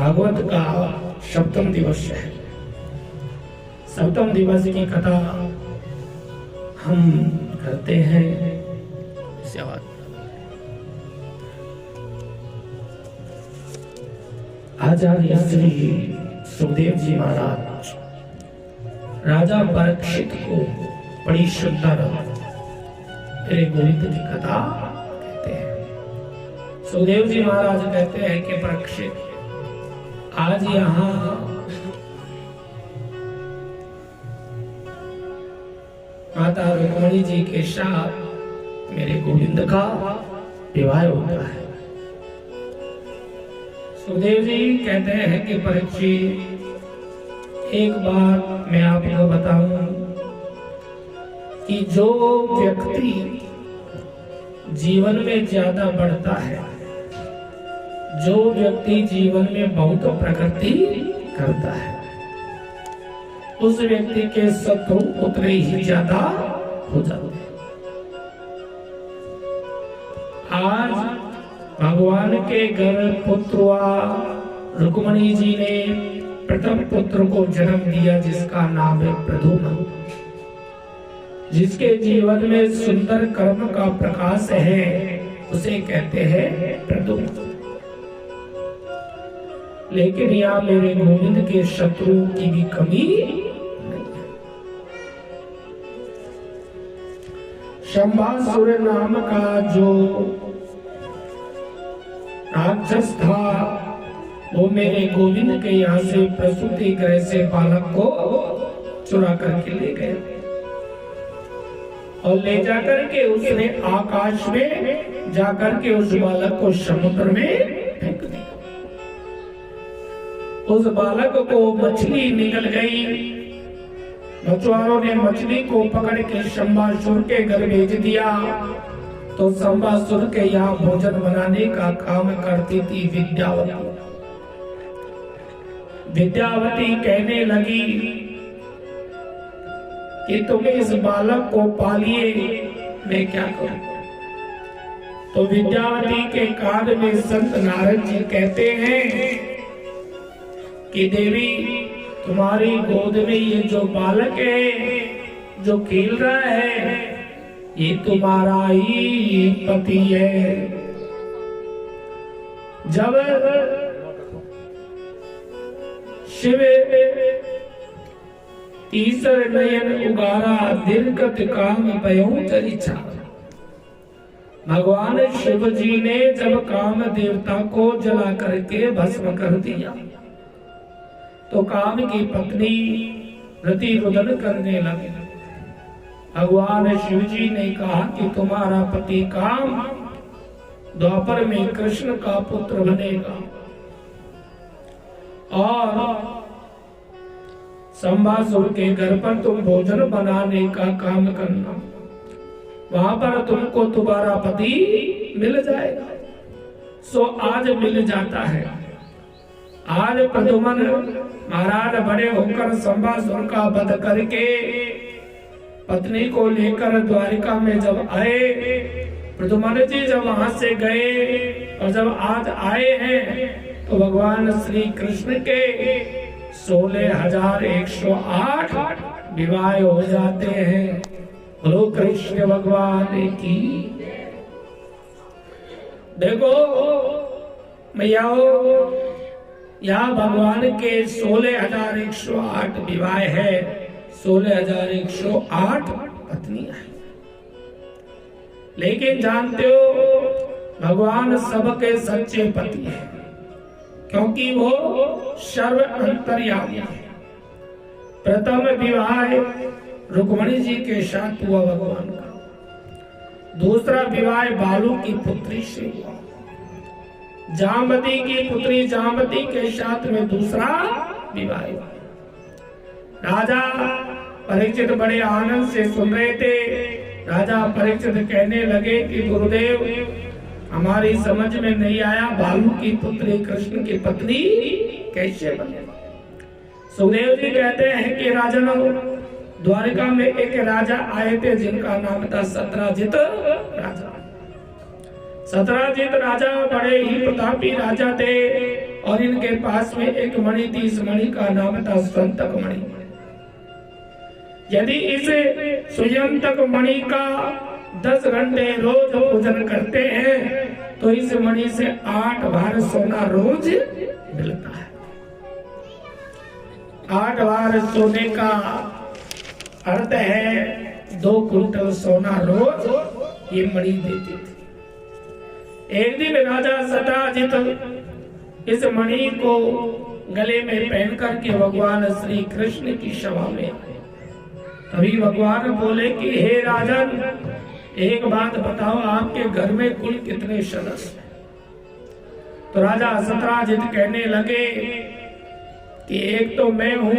भागवत का सप्तम दिवस है। सप्तम दिवस की कथा हम करते हैं। आचार्य श्री सुखदेव जी महाराज राजा परीक्षित को बड़ी सुंदर मेरे गोविंद की कथा कहते हैं। सुखदेव जी महाराज कहते हैं कि परीक्षित, आज यहाँ माता रुक्मिणी जी के साथ मेरे गोविंद का विवाह होता है। सुखदेव जी कहते हैं कि परीक्षित, एक बात मैं आपको बताऊं कि जो व्यक्ति जीवन में ज्यादा बढ़ता है, जो व्यक्ति जीवन में बहुत प्रगति करता है, उस व्यक्ति के शत्रु उतने ही ज्यादा हो जाते हैं। आज भगवान के घर पुत्र हुआ। रुक्मिणी जी ने प्रथम पुत्र को जन्म दिया जिसका नाम है प्रद्युम्न, जिसके जीवन में सुंदर कर्म का प्रकाश है, उसे कहते हैं प्रद्युम्न। लेकिन यहाँ मेरे गोविंद के शत्रु की भी कमी नहीं है। शंबासुर नाम का जो राक्षस था, वो मेरे गोविंद के यहाँ से प्रसूति गृह से बालक को चुरा करके ले गए और ले जाकर के उसने आकाश में जाकर के उस बालक को समुद्र में फेंक दिया। उस बालक को मछली निकल गई। मछुआरों ने मछली को पकड़ के शंबासुर के घर भेज दिया। तो शंबासुर के यहाँ भोजन बनाने का काम करती थी विद्यावती। विद्यावती कहने लगी कि तुम इस बालक को पालिए, मैं क्या करूं। तो विद्यावती के कान में संत नारद जी कहते हैं कि देवी, तुम्हारी गोद में ये जो बालक है, जो खेल रहा है, ये तुम्हारा ही पति है। जब शिव तीसर नयन उगारा, दीर्घत काम पयों चरिछा। भगवान शिव जी ने जब काम देवता को जला करके भस्म कर दिया, तो काम की पत्नी रति रुदन करने लगी। भगवान शिव जी ने कहा कि तुम्हारा पति काम द्वापर में कृष्ण का पुत्र बनेगा और शंबासुर के घर पर तुम भोजन बनाने का काम करना, वहां पर तुमको तुम्हारा पति मिल जाएगा। सो आज मिल जाता है। आज प्रद्युम्न महाराज बड़े होकर शंबासुर का वध करके पत्नी को लेकर द्वारिका में जब आए, प्रद्युम्न जी जब वहां से गए और जब आज आए हैं, तो भगवान श्री कृष्ण के 16,108 विवाह हो जाते हैं। बोलो कृष्ण भगवान की। देखो मैयाओ, यहाँ भगवान के 16,108 विवाह है, 16,108 पत्नियां हैं। लेकिन जानते हो, भगवान सबके सच्चे पति हैं, क्योंकि वो सर्व अंतर्यामी है। प्रथम विवाह रुक्मिणी जी के साथ हुआ भगवान का। दूसरा विवाह बालू की पुत्री से हुआ। जामवती की पुत्री जामवती के साथ में दूसरा विवाह हुआ। राजा परीक्षित बड़े आनंद से सुन रहे थे। राजा परीक्षित कहने लगे कि गुरुदेव, हमारी समझ में नहीं आया, बालू की पुत्री कृष्ण की पत्नी कैसे बने। सुखदेव जी कहते हैं कि राजन, द्वारिका में एक राजा आए थे जिनका नाम था सत्राजित राजा। सत्राजित राजा बड़े ही प्रतापी राजा थे और इनके पास में एक मणि थी, इस मणि का नाम था संतक मणि। यदि इस सुयंतक मणि का 10 घंटे रोज पूजन करते हैं तो इस मणि से 8 बार सोना रोज मिलता है। 8 बार सोने का अर्थ है 2 कुंटल सोना रोज ये मणि देती थी। एक दिन राजा सत्राजित इस मणि को गले में पहन करके भगवान श्री कृष्ण की सभा में आए। तभी भगवान बोले कि हे राजन, एक बात बताओ, आपके घर में कुल कितने सदस्य हैं? तो राजा सत्राजित कहने लगे कि एक तो मैं हूं,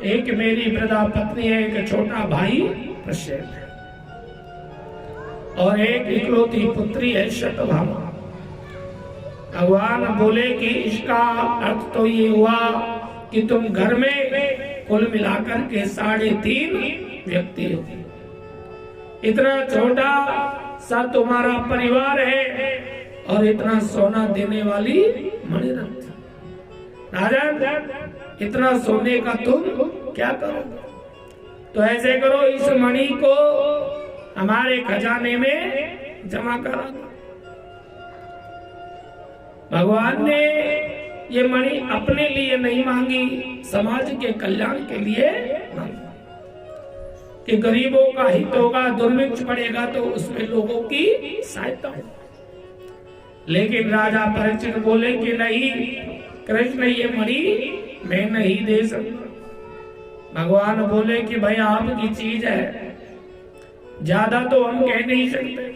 एक मेरी वृद्धा पत्नी है, एक छोटा भाई प्रसेन है और एक इकलौती पुत्री है शतभामा। भगवान बोले कि इसका अर्थ तो ये हुआ कि तुम घर में कुल मिलाकर के 3.5 व्यक्ति हो। इतना छोटा सा तुम्हारा परिवार है और इतना सोना देने वाली मणिरत्न। राजन, इतना सोने का तुम क्या करोगे? तो ऐसे करो, इस मणि को हमारे खजाने में जमा करा दो। भगवान ने ये मणि अपने लिए नहीं मांगी, समाज के कल्याण के लिए मांगी कि गरीबों का हित होगा, दुर्भिक्ष पड़ेगा तो उसमें लोगों की सहायता होगी। लेकिन राजा परीक्षित बोले कि नहीं कृष्ण, ये मणि मैं नहीं दे सकता। भगवान बोले कि भाई आपकी चीज है, ज्यादा तो हम कह नहीं सकते।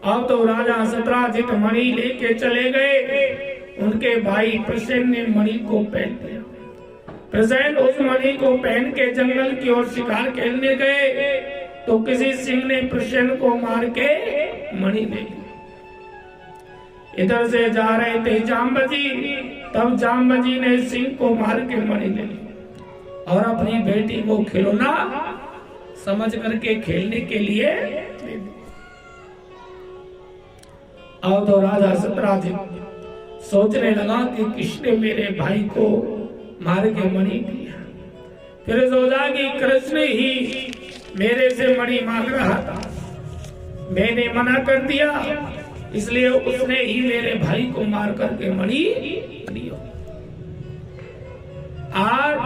अब तो राजा सत्राजित मणि लेके चले गए। उनके भाई प्रसेन ने मणि को पहन लिया। प्रसेन उस मणि को पहन के जंगल की ओर शिकार खेलने गए तो किसी सिंह ने प्रसेन को मार के मणि ले ली। इधर से जा रहे थे जाम्बजी, तब जाम्बजी ने सिंह को मार के मणि ले ली और अपनी बेटी को खिलौना समझ करके खेलने के लिए ले ली। अब तो राजा सत्राजित सोचने लगा कि किसने मेरे भाई को मार के मणि दिया। फिर सोचा कि कृष्ण ही मेरे से मणि मांग रहा था, मैंने मना कर दिया, इसलिए उसने ही मेरे भाई को मार करके मणि दिया। आज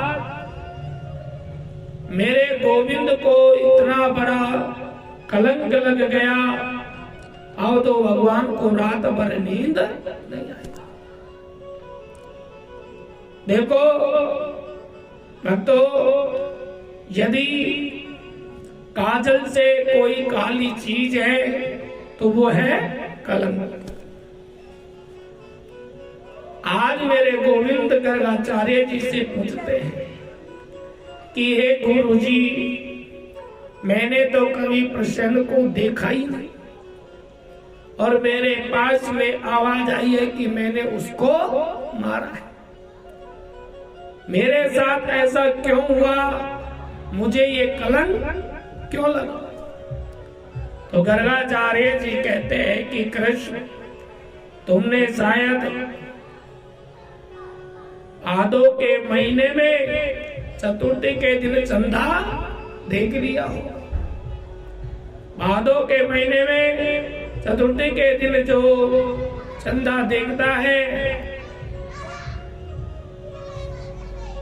मेरे गोविंद को इतना बड़ा कलंक लग गया, अब तो भगवान को रात भर नींद नहीं आई। देखो भक्तों, यदि काजल से कोई काली चीज है तो वो है कलंक। आज मेरे गोविंद गर्गाचार्य जी से पूछते हैं कि हे गुरु जी, मैंने तो कभी प्रसन्न को देखा ही नहीं और मेरे पास में आवाज आई है कि मैंने उसको मारा है। मेरे साथ ऐसा क्यों हुआ? मुझे ये कलंक क्यों लगा? तो गर्गाचार्य जी कहते हैं कि कृष्ण, तुमने शायद भादों के महीने में चतुर्थी के दिन चंदा देख लिया हो। भादों के महीने में चतुर्थी के दिन जो चंदा देखता है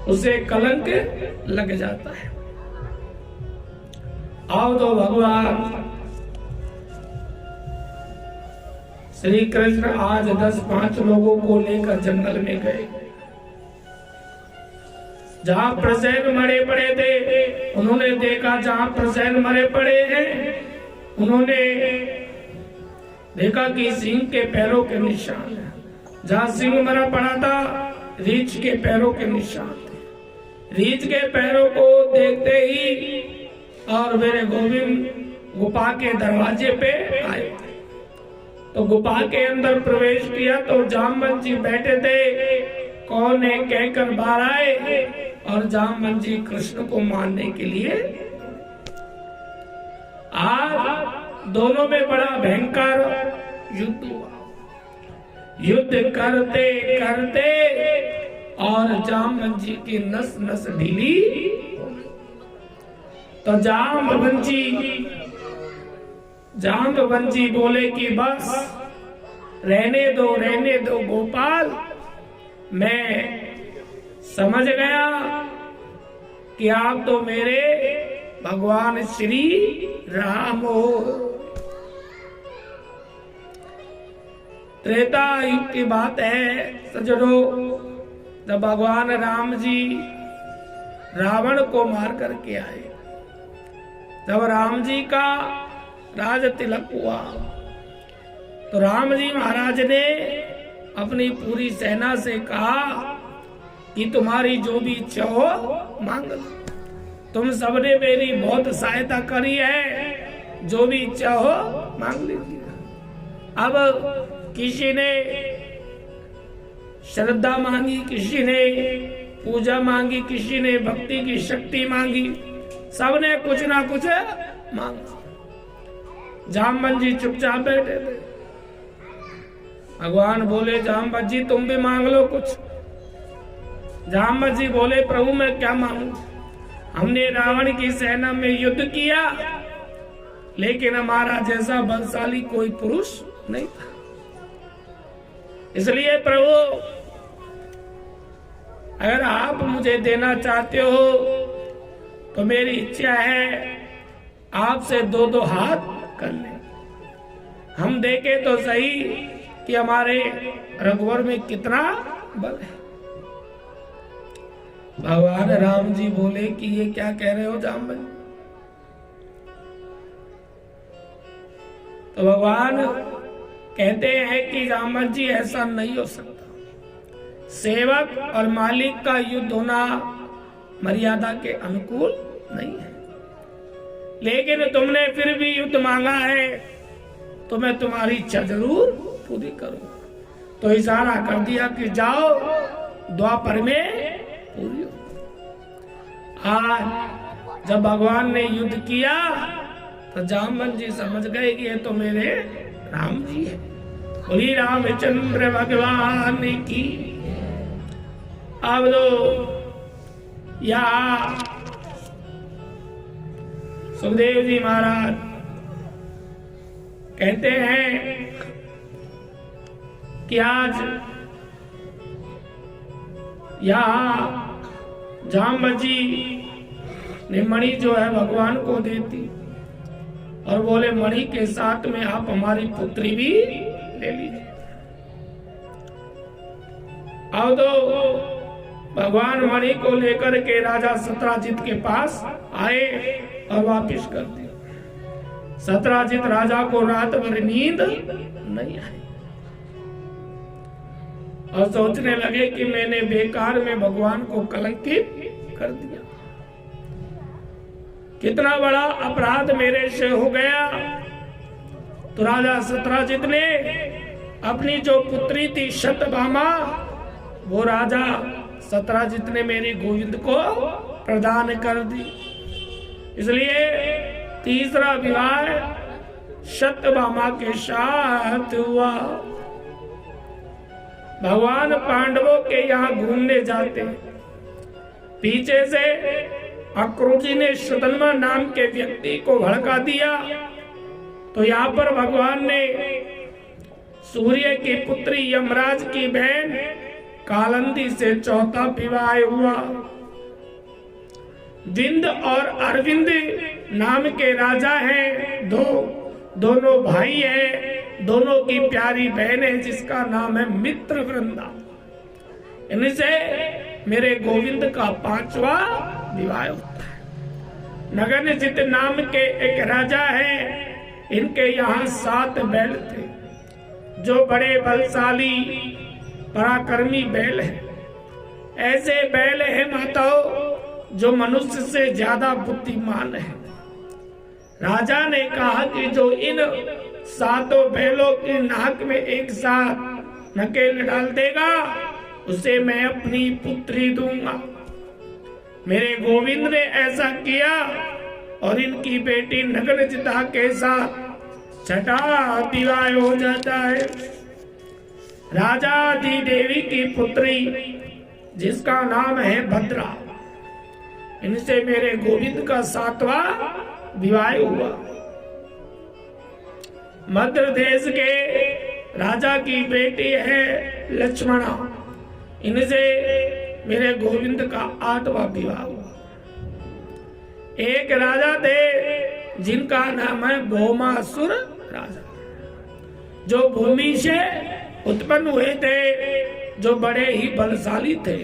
उसे कलंक लग जाता है। आओ तो भगवान श्री कृष्ण आज 10-5 लोगों को लेकर जंगल में गए। जहां प्रसेन मरे पड़े थे, उन्होंने देखा जहां प्रसेन मरे पड़े हैं, उन्होंने देखा कि सिंह के पैरों के निशान है। जहां सिंह मरा पड़ा था, रीछ के पैरों के निशान थे। रीछ के पैरों को देखते ही और मेरे गोविंद गुफा के दरवाजे पे आए। तो गुफा के अंदर प्रवेश किया तो जामवंत जी बैठे थे। कौन है कहकर बाहर आए और जामवंत जी कृष्ण को मारने के लिए। आज दोनों में बड़ा भयंकर युद्ध हुआ। युद्ध करते करते और जामवंत जी की नस नस ढीली। तो जामवंत जी बोले कि बस रहने दो गोपाल, मैं समझ गया कि आप तो मेरे भगवान श्री राम हो। त्रेता युग की बात है सज्जनों, जब भगवान राम जी रावण को मार करके आए, जब राम जी का राज तिलक हुआ तो राम जी महाराज ने अपनी पूरी सेना से कहा कि तुम्हारी जो भी इच्छा हो मांग लो। तुम सबने मेरी बहुत सहायता करी है, जो भी इच्छा हो मांग लीजिए। अब किसी ने श्रद्धा मांगी, किसी ने पूजा मांगी, किसी ने भक्ति की शक्ति मांगी, सबने कुछ ना कुछ मांगा। जामवंत जी चुपचाप बैठे थे। भगवान बोले जामवंत जी तुम भी मांग लो कुछ। जामवंत जी बोले प्रभु मैं क्या मांगू, हमने रावण की सेना में युद्ध किया लेकिन हमारा जैसा बलशाली कोई पुरुष नहीं था, इसलिए प्रभु अगर आप मुझे देना चाहते हो तो मेरी इच्छा है आपसे दो हाथ कर ले। हम देखे तो सही कि हमारे रघुवर में कितना बल है। भगवान राम जी बोले कि ये क्या कह रहे हो जामवंत। तो भगवान कहते हैं कि जामवंत जी ऐसा नहीं हो सकता, सेवक और मालिक का युद्ध होना मर्यादा के अनुकूल नहीं है, लेकिन तुमने फिर भी युद्ध मांगा है तो मैं तुम्हारी इच्छा जरूर पूरी करूंगा। तो इशारा कर दिया कि जाओ द्वापर में पूरी हो। आज जब भगवान ने युद्ध किया तो जामवंत जी समझ गए कि ये तो मेरे राम जी है। बोली रामचंद्र भगवान की। अब तो या सुखदेव जी महाराज कहते हैं कि आज यहाँ जामवंत जी ने मणि जो है भगवान को देती और बोले मणि के साथ में आप हमारी पुत्री भी ले लीजिए। अब तो भगवान मणि को लेकर के राजा सत्राजित के पास आए और वापिस कर दिया। सत्राजित राजा को रात भर नींद नहीं आई और सोचने लगे कि मैंने बेकार में भगवान को कलंकित कर दिया, कितना बड़ा अपराध मेरे से हो गया। तो राजा सत्राजित ने अपनी जो पुत्री थी सत्यभामा, वो राजा सत्राजित ने मेरी गोविंद को प्रदान कर दी। इसलिए तीसरा विवाह सत्यभामा के साथ हुआ। भगवान पांडवों के यहाँ घूमने जाते, पीछे से अक्रूर ने सुदामा नाम के व्यक्ति को भड़का दिया। तो यहाँ पर भगवान ने सूर्य की पुत्री यमराज की बहन कालंदी से चौथा विवाह हुआ। विंद और अरविंद नाम के राजा हैं, दोनों भाई हैं, दोनों की प्यारी बहन है जिसका नाम है मित्र वृंदा। इनसे मेरे गोविंद का पांचवा विवाह होता है। नगनजित नाम के एक राजा है, इनके यहाँ 7 बैल थे जो बड़े बलशाली पराक्रमी बैल है। ऐसे बैल है माताओं जो मनुष्य से ज्यादा बुद्धिमान है। राजा ने कहा कि जो इन 7 बैलों की नाक में एक साथ नकेल डाल देगा उसे मैं अपनी पुत्री दूंगा। मेरे गोविंद ने ऐसा किया और इनकी बेटी नगनजिता के साथ छठा विवाह हो जाता है। राजा जी देवी की पुत्री जिसका नाम है भद्रा, इनसे मेरे गोविंद का 7वां विवाह हुआ। मध्य देश के राजा की बेटी है लक्ष्मणा, इनसे मेरे गोविंद का 8वां विवाह हुआ। एक राजा थे जिनका नाम है भौमासुर राजा, जो भूमि से उत्पन्न हुए थे, जो बड़े ही बलशाली थे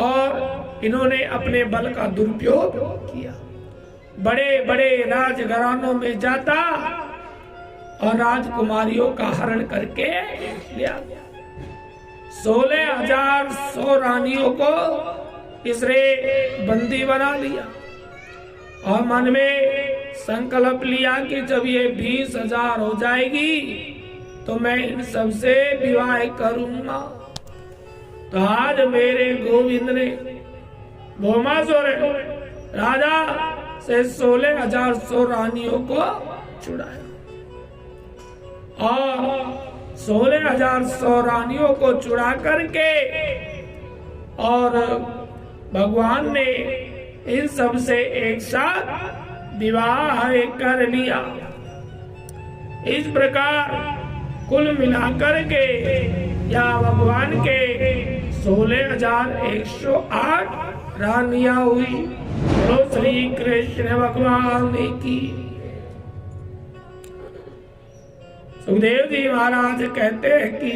और इन्होंने अपने बल का दुरुपयोग किया। बड़े बड़े राजघरानों में जाता और राजकुमारियों का हरण करके लिया। 16,100 रानियों को इसने बंदी बना लिया और मन में संकल्प लिया कि जब ये 20,000 हो जाएगी तो मैं इन सबसे विवाह करूंगा। तो आज मेरे गोविंद ने भौमासुर राजा से 16,100 रानियों को छुड़ाया और 16,100 रानियों को छुड़ा करके और भगवान ने इन सब से एक साथ विवाह कर लिया। इस प्रकार कुल मिलाकर के या भगवान के 16,108 रानियां हुई। तो श्री कृष्ण भगवान की। सुखदेव जी महाराज कहते हैं कि